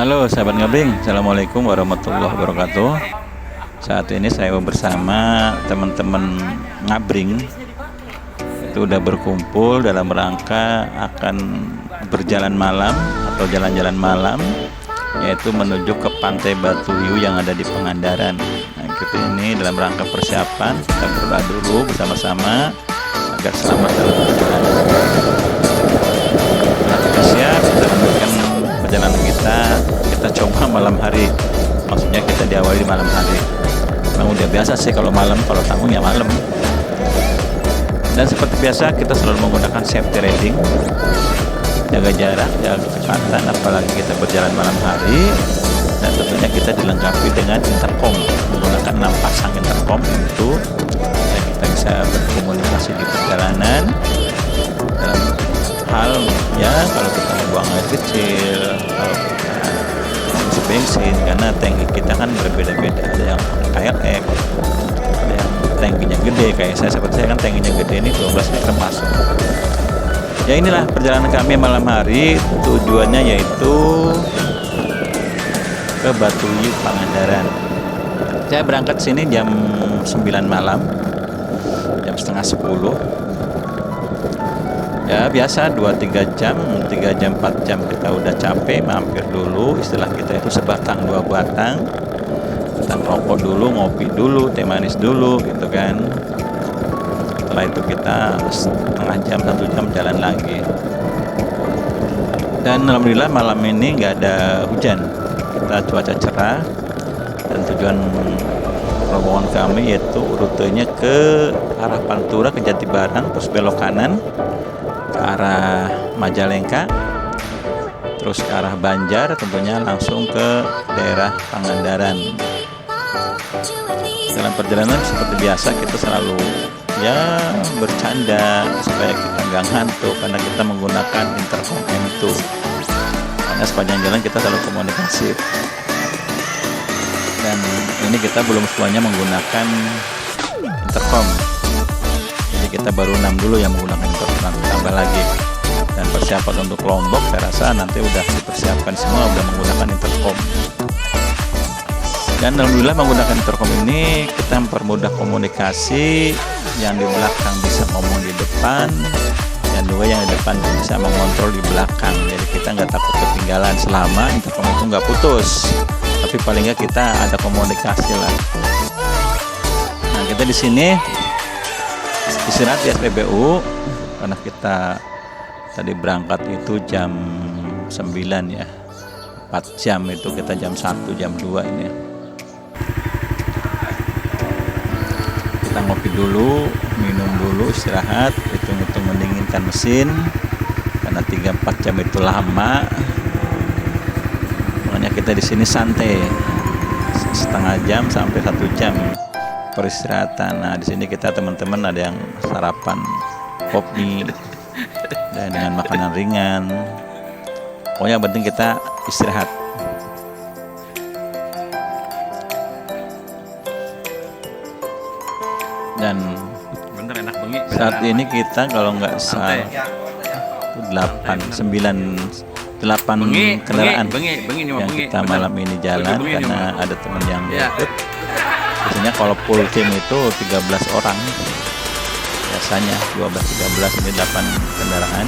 Halo sahabat ngabring, Assalamualaikum warahmatullahi wabarakatuh. Saat ini saya bersama teman-teman ngabring itu udah berkumpul dalam rangka akan berjalan malam atau jalan-jalan malam, yaitu menuju ke Pantai Batuyu yang ada di Pangandaran. Nah, kita ini dalam rangka persiapan, kita berdoa dulu bersama-sama agar selamat dalam perjalanan. Setelah kita siap, kita lanjutkan perjalanan kita coba malam hari, maksudnya kita diawali di malam hari. Memang udah biasa sih kalau malam, kalau tanggung ya malam. Dan seperti biasa kita selalu menggunakan safety riding, jaga jarak, jaga kecepatan, apalagi kita berjalan malam hari. Dan tentunya kita dilengkapi dengan intercom, menggunakan 6 pasang intercom itu dan kita bisa berkomunikasi di perjalanan dalam hal ya kalau kita mau buang air kecil, kalau kita isi bensin, karena tangki kita kan berbeda-beda, ada yang KLX, ada yang tangkinya gede kayak seperti saya kan tangkinya gede, ini 12 liter masuk. Ya inilah perjalanan kami malam hari, tujuannya yaitu ke Batuyu Pangandaran. Saya berangkat sini jam 9 malam, jam setengah 10. Ya biasa 2-3 jam, 3 jam 4 jam kita udah capek, mampir dulu, istilah kita itu sebatang 2 batang. Kita rokok dulu, ngopi dulu, teh manis dulu gitu kan. Setelah itu kita setengah jam, 1 jam jalan lagi. Dan alhamdulillah malam ini nggak ada hujan, kita cuaca cerah. Dan tujuan rombongan kami yaitu rutenya ke arah Pantura, ke Jatibarang, terus belok kanan ke arah Majalengka, terus ke arah Banjar, tentunya langsung ke daerah Pangandaran. Dalam perjalanan seperti biasa kita selalu ya bercanda supaya kita nggak ngantuk, karena kita menggunakan intercom M2, karena sepanjang jalan kita selalu komunikasi. Dan ini kita belum semuanya menggunakan intercom, jadi kita baru 6 dulu yang menggunakan intercom, tambah lagi. Dan persiapan untuk Lombok saya rasa nanti udah dipersiapkan semua, udah menggunakan intercom. Dan alhamdulillah menggunakan intercom ini kita mempermudah komunikasi, yang di belakang bisa ngomong di depan, dan juga yang di depan bisa mengontrol di belakang. Jadi kita nggak takut ketinggalan selama intercom itu nggak putus, tapi paling nggak kita ada komunikasi lah. Nah kita di sini istirahat di SPBU karena kita tadi berangkat itu jam 9 ya, 4 jam itu kita jam 1 jam 2 ini. Kita ngopi dulu, minum dulu, istirahat, hitung-hitung mendinginkan mesin karena 3-4 jam itu lama. Makanya kita di sini santai, setengah jam sampai 1 jam peristirahatan. Nah di sini kita teman-teman ada yang sarapan kopi dan dengan makanan ringan. Pokoknya yang penting kita istirahat. Dan bener enak bengi. saat ini kita kalau nggak salah 8 kendaraan yang kita malam ini jalan, karena ada teman yang ikut. Biasanya kalau full team itu 13 orang, biasanya 12-13, ini 8 kendaraan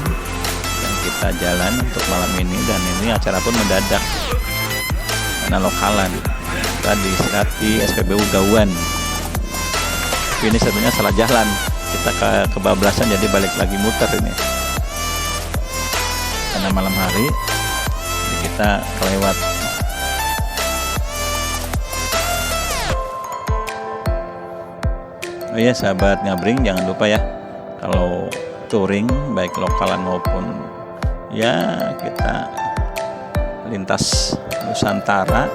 yang kita jalan untuk malam ini. Dan ini acara pun mendadak karena lokalan, kita diistirahat di SPBU Gauan. Ini sebenarnya salah jalan, kita kebablasan jadi balik lagi muter ini karena malam hari, jadi kita kelewat. Oh iya sahabat ngabring, jangan lupa ya kalau touring baik lokalan maupun ya kita lintas Nusantara,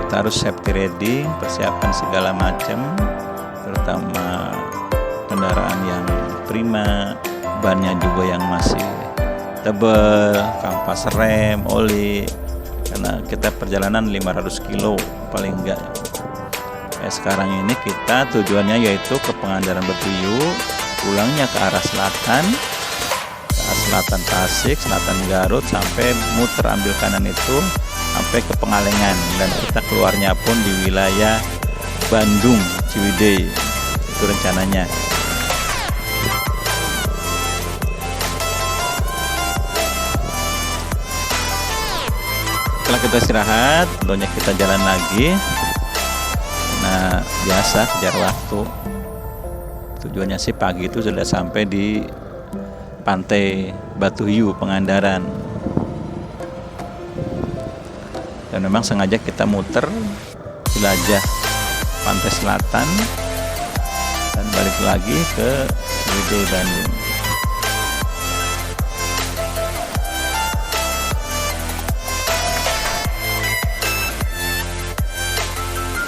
kita harus safety ready, persiapan segala macam, terutama kendaraan yang prima, bannya juga yang masih tebal, kampas rem, oli, karena kita perjalanan 500 kilo paling enggak. Sekarang ini kita tujuannya yaitu ke Pangandaran Batuyu, pulangnya ke arah selatan, ke arah selatan Tasik, selatan Garut, sampai muter ambil kanan itu sampai ke Pengalengan, dan kita keluarnya pun di wilayah Bandung Ciwidey, itu rencananya. Setelah kita istirahat, tentunya kita jalan lagi. Nah, biasa kejar waktu. Tujuannya sih pagi itu sudah sampai di Pantai Batu Hiu Pangandaran. Dan memang sengaja kita muter jelajah pantai selatan dan balik lagi ke Ciwidey Bandung.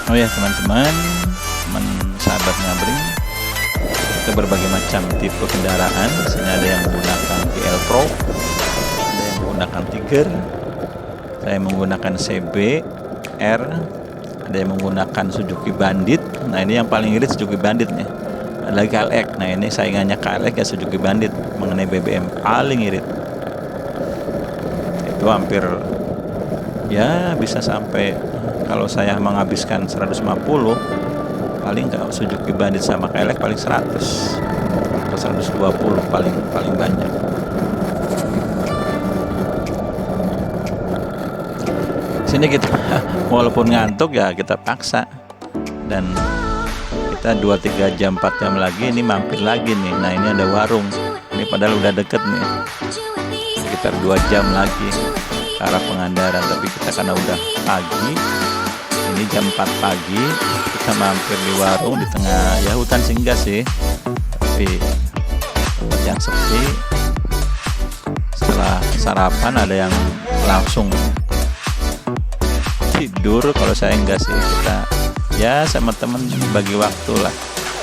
Oh ya teman-teman, sahabat ngabring, kita berbagai macam tipe kendaraan. Di sini ada yang menggunakan GL Pro, ada yang menggunakan Tiger, saya menggunakan CB R, ada yang menggunakan Suzuki Bandit. Nah ini yang paling irit Suzuki Bandit nih. Ada lagi KLX. Nah ini saingannya KLX ya Suzuki Bandit mengenai BBM paling irit. Itu hampir ya bisa sampai, kalau saya menghabiskan 150, paling kalau Suzuki Bandit sama KLX paling 100 atau 120 paling banyak. Sini kita walaupun ngantuk ya kita paksa, dan kita 2-3 jam 4 jam lagi ini mampir lagi nih. Nah ini ada warung, ini padahal udah deket nih, sekitar 2 jam lagi ke arah Pangandaran, tapi kita karena udah pagi, ini jam 4 pagi, kita mampir di warung di tengah ya hutan singgah sih, tapi tempat yang sepi. Setelah sarapan ada yang langsung tidur, kalau saya enggak sih, kita ya sama temen bagi waktu lah,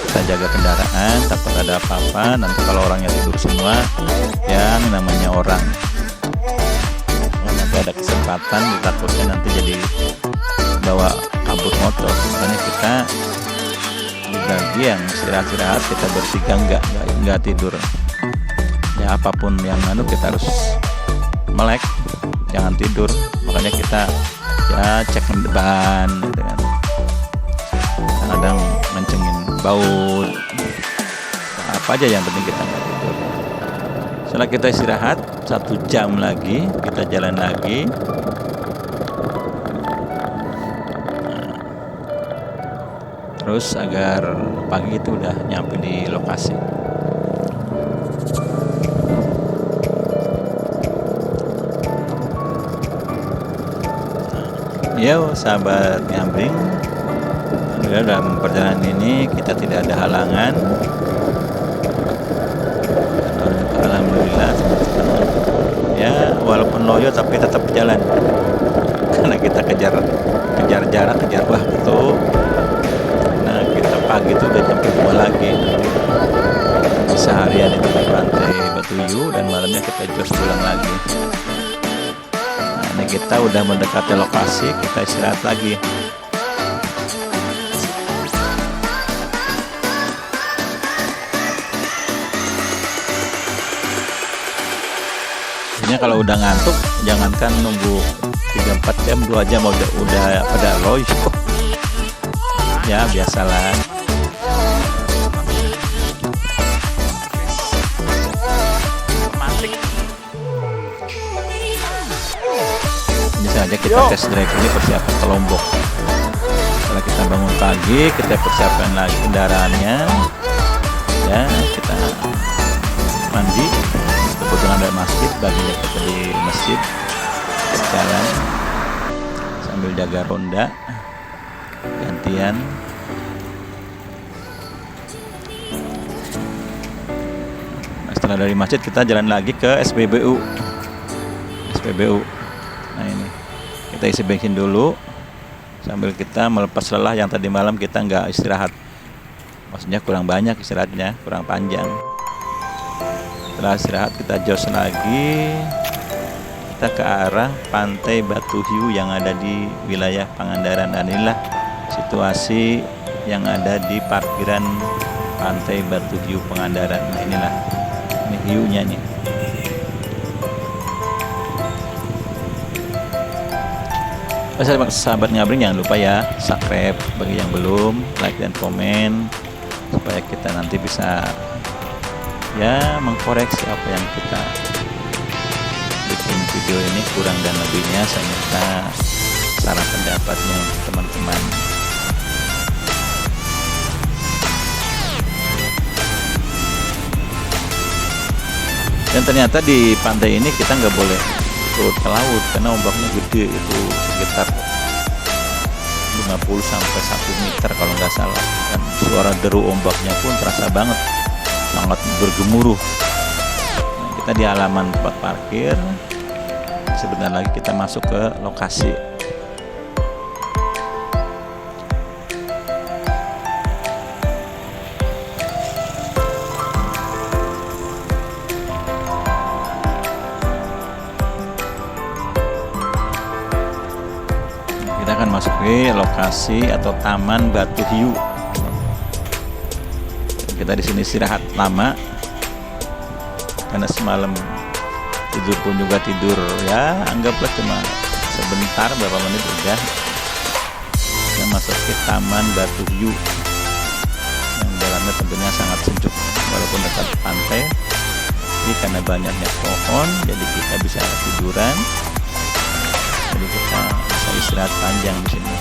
kita jaga kendaraan takut ada apa-apa. Nanti kalau orangnya tidur semua, yang namanya orang nanti ada kesempatan, ditakutnya nanti jadi bawa kabur motor. Makanya kita dibagi yang istirahat kita bertiga enggak tidur ya, apapun yang kita harus melek, jangan tidur. Makanya kita ya cek ban gitu kan, kadang mencengin baut, apa aja yang penting kita nggak tidur. Setelah kita istirahat 1 jam lagi, kita jalan lagi. Terus agar pagi itu udah nyampe di lokasi. Yo sahabat ngabring, dalam perjalanan ini kita tidak ada halangan. Alhamdulillah ya, walaupun loyo tapi tetap jalan karena kita kejar jarak, kejar waktu. Nah kita pagi itu udah jam 2 lagi, nanti seharian itu di Pantai Batu Hiu dan malamnya kita jos pulang lagi. Nah, kita udah mendekati lokasi, kita istirahat lagi. Ini kalau udah ngantuk, jangankan nunggu 3-4 jam, 2 jam udah pada loyo. Ya biasalah. Ini saja kita test drive ini, persiapan ke Lombok. Setelah kita bangun pagi, kita persiapkan lagi kendaraannya. Ya, kita mandi. Kebetulan ada masjid, baginya kita di masjid, jalan sambil jaga ronda gantian. Nah, setelah dari masjid kita jalan lagi ke SPBU. Nah ini kita isi bensin dulu sambil kita melepas lelah yang tadi malam kita nggak istirahat, maksudnya kurang banyak istirahatnya, kurang panjang. Setelah istirahat kita jos lagi, kita ke arah Pantai Batu Hiu yang ada di wilayah Pangandaran. Dan inilah situasi yang ada di parkiran Pantai Batu Hiu Pangandaran. Nah inilah, ini hiunya nih. Sahabat ngabring, jangan lupa ya subscribe bagi yang belum, like dan komen supaya kita nanti bisa ya mengkoreksi apa yang kita bikin video ini kurang dan lebihnya. Saya minta saran pendapatnya untuk teman-teman. Dan ternyata di pantai ini kita nggak boleh turun ke laut karena ombaknya gede, itu sekitar 50 sampai 1 meter kalau nggak salah, dan suara deru ombaknya pun terasa banget, sangat bergemuruh. Nah, kita di halaman tempat parkir, sebentar lagi kita masuk ke lokasi. Kita akan masuk ke lokasi atau Taman Batu Hiu. Kita di sini istirahat lama karena semalam tidur pun juga tidur ya anggaplah cuma sebentar, beberapa menit udah. Kita masuk ke Taman Batu Hiu yang dalamnya tentunya sangat sejuk walaupun dekat pantai. Jadi karena banyaknya pohon jadi kita bisa tiduran. Jadi kita bisa istirahat panjang di sini.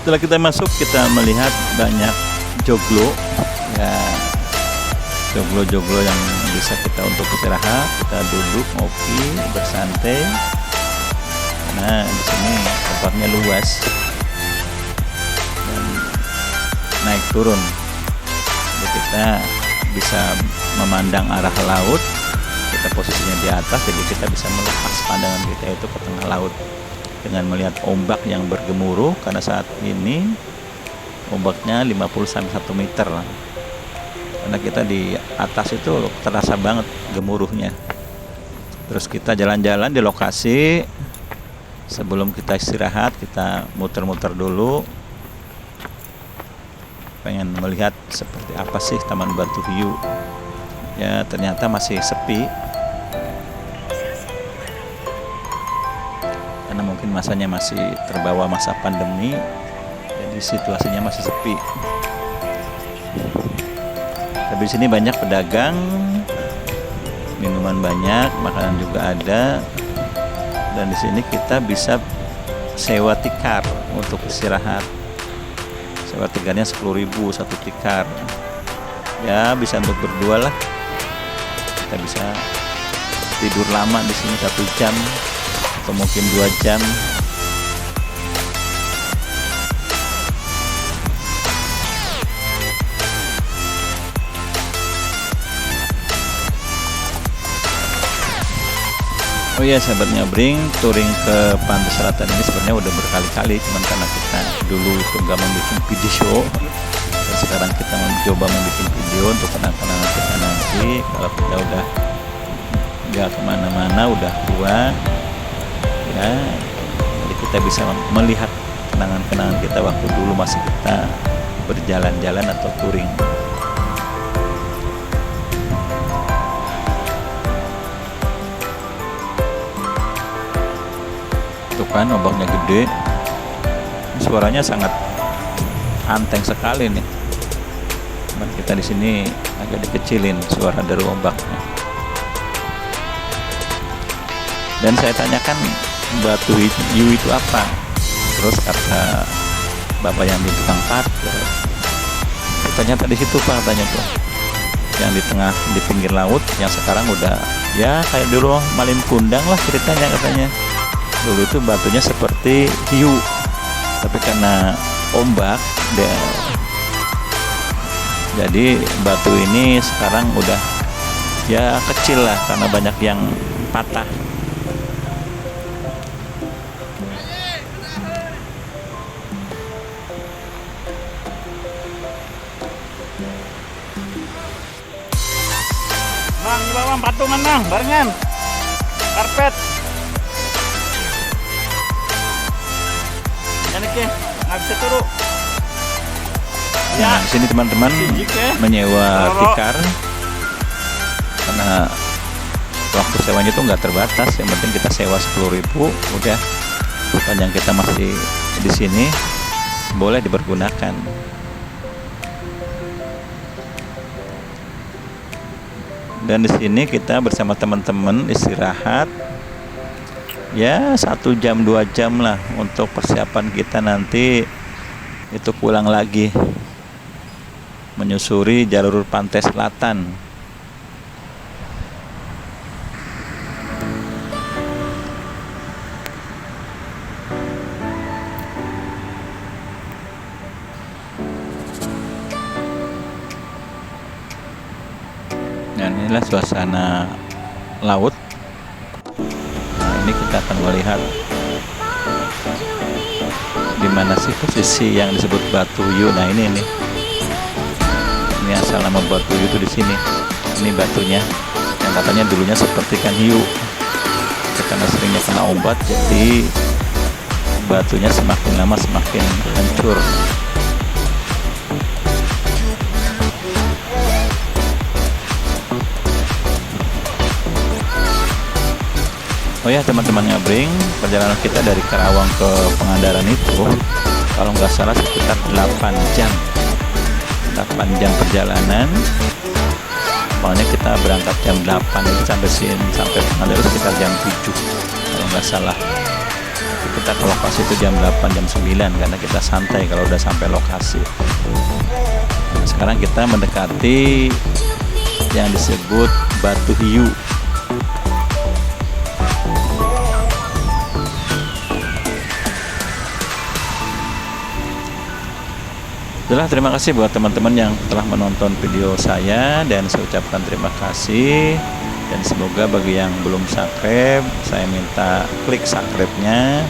Setelah kita masuk, kita melihat banyak joglo ya, joglo-joglo yang bisa kita untuk istirahat, kita duduk ngopi bersantai. Nah, di sini tempatnya luas dan naik turun, jadi kita bisa memandang arah laut. Kita posisinya di atas, jadi kita bisa melepas pandangan kita itu ke tengah laut dengan melihat ombak yang bergemuruh, karena saat ini ombaknya 50 sampai 1 meter lah. Karena kita di atas itu terasa banget gemuruhnya. Terus kita jalan-jalan di lokasi. Sebelum kita istirahat, kita muter-muter dulu, pengen melihat seperti apa sih Taman Batu Hiu. Ya ternyata masih sepi karena mungkin masanya masih terbawa masa pandemi, jadi situasinya masih sepi. Tapi di sini banyak pedagang, minuman banyak, makanan juga ada, dan di sini kita bisa sewa tikar untuk istirahat. Sewa tikarnya 10.000 satu tikar. Ya bisa untuk berdua lah. Kita bisa tidur lama di sini 1 jam atau mungkin 2 jam. Oh iya sahabat ngabring, touring ke Pantai Selatan ini sebenarnya udah berkali-kali, cuman karena kita dulu itu nggak membuat video, dan sekarang kita mencoba membuat video untuk kenang-kenangan kita nanti kalau kita udah nggak kemana-mana, udah tua ya, jadi kita bisa melihat kenangan-kenangan kita waktu dulu masih kita berjalan-jalan atau touring. Tuh kan ombaknya gede, suaranya sangat anteng sekali nih. Cuman kita di sini agak dikecilin suara dari ombaknya. Dan saya tanyakan Batu Hiu itu apa, terus kata bapak yang di tukang parkir, ternyata di situ Pak, katanya tuh yang di tengah di pinggir laut, yang sekarang udah ya kayak dulu Malin Kundang lah ceritanya katanya. Dulu itu batunya seperti hiu, tapi karena ombak jadi batu ini sekarang udah ya kecil lah karena banyak yang patah. Orang di bawah patungan nang, barengan. Karpet. Ini ke, nggak bisa turun. Nah, di sini teman-teman menyewa tikar karena waktu sewanya itu nggak terbatas. Yang penting kita sewa 10.000, udah sepanjang kita masih di sini boleh dipergunakan. Dan di sini kita bersama teman-teman istirahat ya 1 jam 2 jam lah untuk persiapan kita nanti itu pulang lagi menyusuri jalur pantai selatan. Dan inilah suasana laut. Nah, ini kita akan melihat di mana sih posisi yang disebut Batu Hiu. Nah, ini asal nama Batu Hiu itu di sini. Ini batunya yang katanya dulunya seperti ikan hiu. Karena seringnya kena obat, jadi batunya semakin lama semakin hancur. Oh ya teman-teman ngabring, perjalanan kita dari Karawang ke Pangandaran itu kalau nggak salah sekitar 8 jam perjalanan. Pokoknya kita berangkat jam 8 itu sampai Pangandaran sekitar jam 7 kalau nggak salah. Kita ke lokasi itu jam 8 jam 9 karena kita santai kalau udah sampai lokasi. Nah, sekarang kita mendekati yang disebut Batu Hiu. Terima kasih buat teman-teman yang telah menonton video saya, dan saya ucapkan terima kasih. Dan semoga bagi yang belum subscribe, saya minta klik subscribe-nya.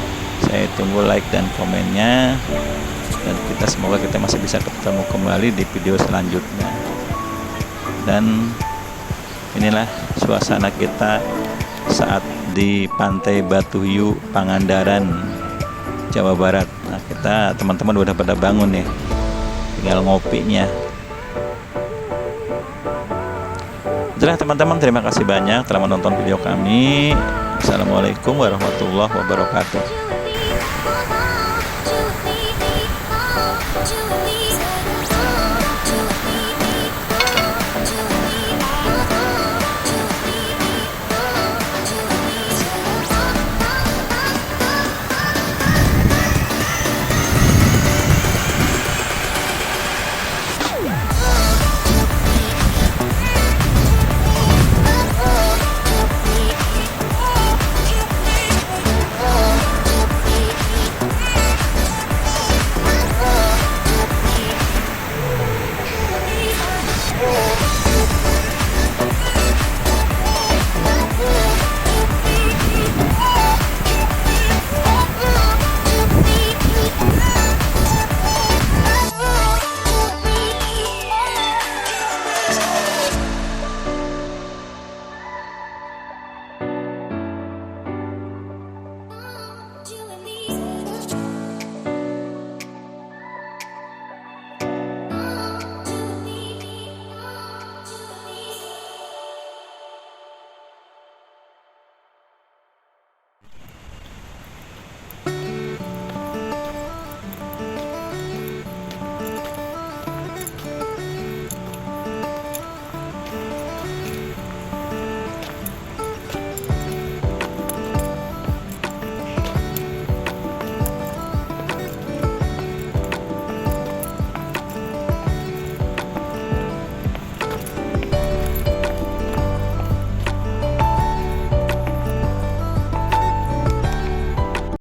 Saya tunggu like dan komennya, dan semoga kita masih bisa ketemu kembali di video selanjutnya. Dan inilah suasana kita saat di Pantai Batu Hiu, Pangandaran, Jawa Barat. Nah, kita teman-teman udah pada bangun nih, tinggal ngopinya. Itulah teman-teman, terima kasih banyak telah menonton video kami. Assalamualaikum warahmatullahi wabarakatuh.